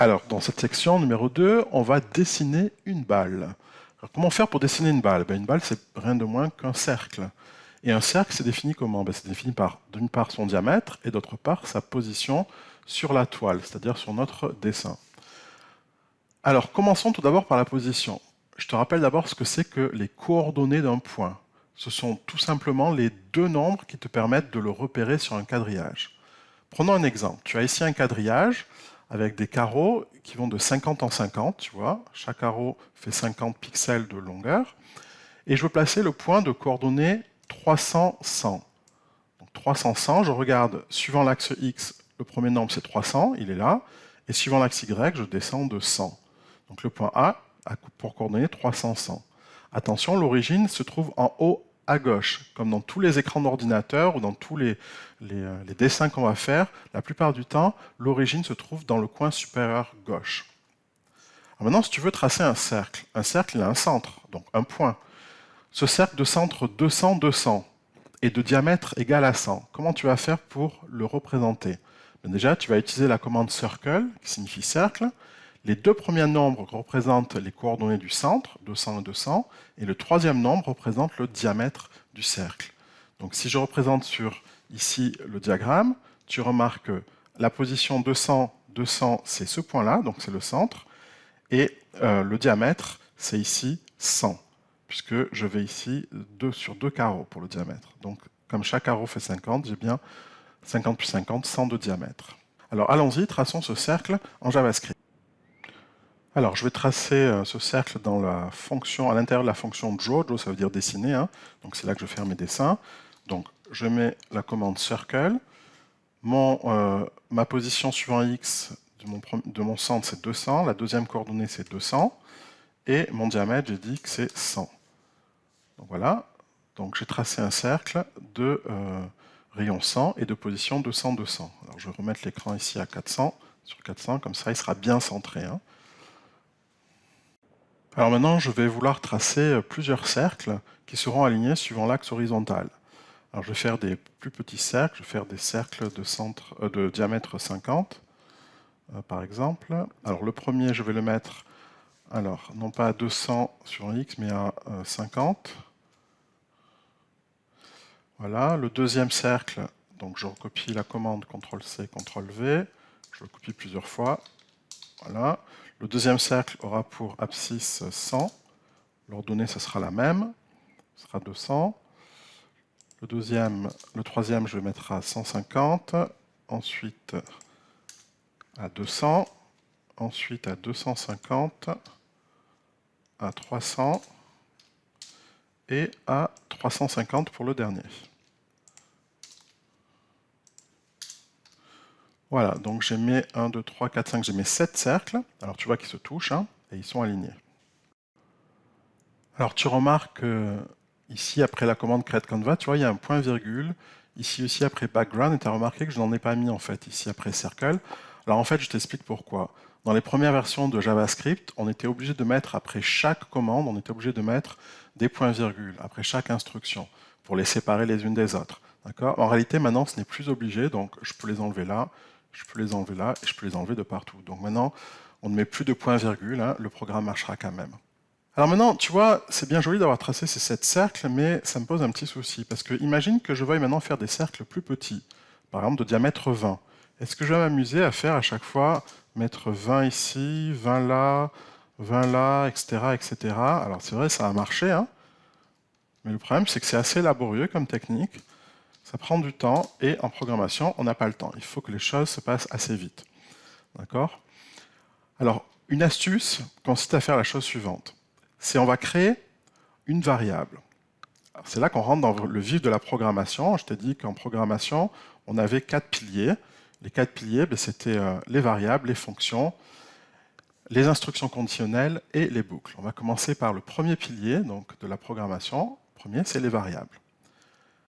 Alors, dans cette section numéro 2, on va dessiner une balle. Alors, comment faire pour dessiner une balle? Une balle, c'est rien de moins qu'un cercle. Et un cercle, c'est défini comment? C'est défini par, d'une part, son diamètre, et d'autre part, sa position sur la toile, c'est-à-dire sur notre dessin. Alors, commençons tout d'abord par la position. Je te rappelle d'abord ce que c'est que les coordonnées d'un point. Ce sont tout simplement les deux nombres qui te permettent de le repérer sur un quadrillage. Prenons un exemple. Tu as ici un quadrillage avec des carreaux qui vont de 50 en 50, tu vois. Chaque carreau fait 50 pixels de longueur. Et je veux placer le point de coordonnées 300, 100. Donc 300, 100, je regarde, suivant l'axe X, le premier nombre c'est 300, il est là. Et suivant l'axe Y, je descends de 100. Donc le point A a pour coordonnées 300, 100. Attention, l'origine se trouve en haut à gauche. Comme dans tous les écrans d'ordinateur ou dans tous les dessins qu'on va faire, la plupart du temps, l'origine se trouve dans le coin supérieur gauche. Alors maintenant, si tu veux tracer un cercle il a un centre, donc un point. Ce cercle de centre 200, 200 et de diamètre égal à 100. Comment tu vas faire pour le représenter? Déjà, tu vas utiliser la commande circle, qui signifie cercle. Les deux premiers nombres représentent les coordonnées du centre, 200 et 200, et le troisième nombre représente le diamètre du cercle. Donc si je représente sur ici le diagramme, tu remarques que la position 200, 200, c'est ce point-là, donc c'est le centre, et le diamètre, c'est ici 100, puisque je vais ici 2 sur 2 carreaux pour le diamètre. Donc comme chaque carreau fait 50, j'ai bien 50 plus 50, 100 de diamètre. Alors allons-y, traçons ce cercle en JavaScript. Alors, je vais tracer ce cercle dans la fonction, à l'intérieur de la fonction draw. Draw, ça veut dire dessiner, hein. Donc c'est là que je vais faire mes dessins. Donc, je mets la commande circle. Ma position suivant x de mon centre, c'est 200. La deuxième coordonnée, c'est 200. Et mon diamètre, j'ai dit que c'est 100. Donc voilà. Donc j'ai tracé un cercle de rayon 100 et de position 200, 200. Alors je vais remettre l'écran ici à 400, sur 400, comme ça il sera bien centré, hein. Alors maintenant, je vais vouloir tracer plusieurs cercles qui seront alignés suivant l'axe horizontal. Alors je vais faire des plus petits cercles, je vais faire des cercles de diamètre 50, par exemple. Alors le premier, je vais le mettre, alors non pas à 200 sur X, mais à 50. Voilà, le deuxième cercle, donc je recopie la commande CTRL-C, CTRL-V, je le copie plusieurs fois. Voilà. Le deuxième cercle aura pour abscisse 100. L'ordonnée, ce sera la même, ce sera 200. Le troisième, je vais mettre à 150. Ensuite à 200. Ensuite à 250. À 300. Et à 350 pour le dernier. Voilà, donc j'ai mis 1, 2, 3, 4, 5, j'ai mis 7 cercles. Alors tu vois qu'ils se touchent, hein, et ils sont alignés. Alors tu remarques ici, après la commande create canvas, tu vois, il y a un point virgule. Ici aussi, après background, et tu as remarqué que je n'en ai pas mis en fait, ici après circle. Alors en fait, je t'explique pourquoi. Dans les premières versions de JavaScript, on était obligé de mettre, après chaque commande, on était obligé de mettre des points-virgules, après chaque instruction, pour les séparer les unes des autres. D'accord? En réalité, maintenant, ce n'est plus obligé, donc je peux les enlever là, je peux les enlever là, et je peux les enlever de partout. Donc maintenant, on ne met plus de points-virgules, hein, le programme marchera quand même. Alors maintenant, tu vois, c'est bien joli d'avoir tracé ces 7 cercles, mais ça me pose un petit souci, parce que imagine que je veuille maintenant faire des cercles plus petits, par exemple de diamètre 20. Est-ce que je vais m'amuser à faire à chaque fois, mettre 20 ici, 20 là, 20 là, etc., etc. Alors c'est vrai, ça a marché, hein, mais le problème c'est que c'est assez laborieux comme technique, ça prend du temps, et en programmation, on n'a pas le temps. Il faut que les choses se passent assez vite. D'accord? Alors, une astuce consiste à faire la chose suivante. C'est on va créer une variable. C'est là qu'on rentre dans le vif de la programmation. Je t'ai dit qu'en programmation, on avait 4 piliers. Les 4 piliers, c'était les variables, les fonctions, les instructions conditionnelles et les boucles. On va commencer par le premier pilier donc, de la programmation. Le premier, c'est les variables.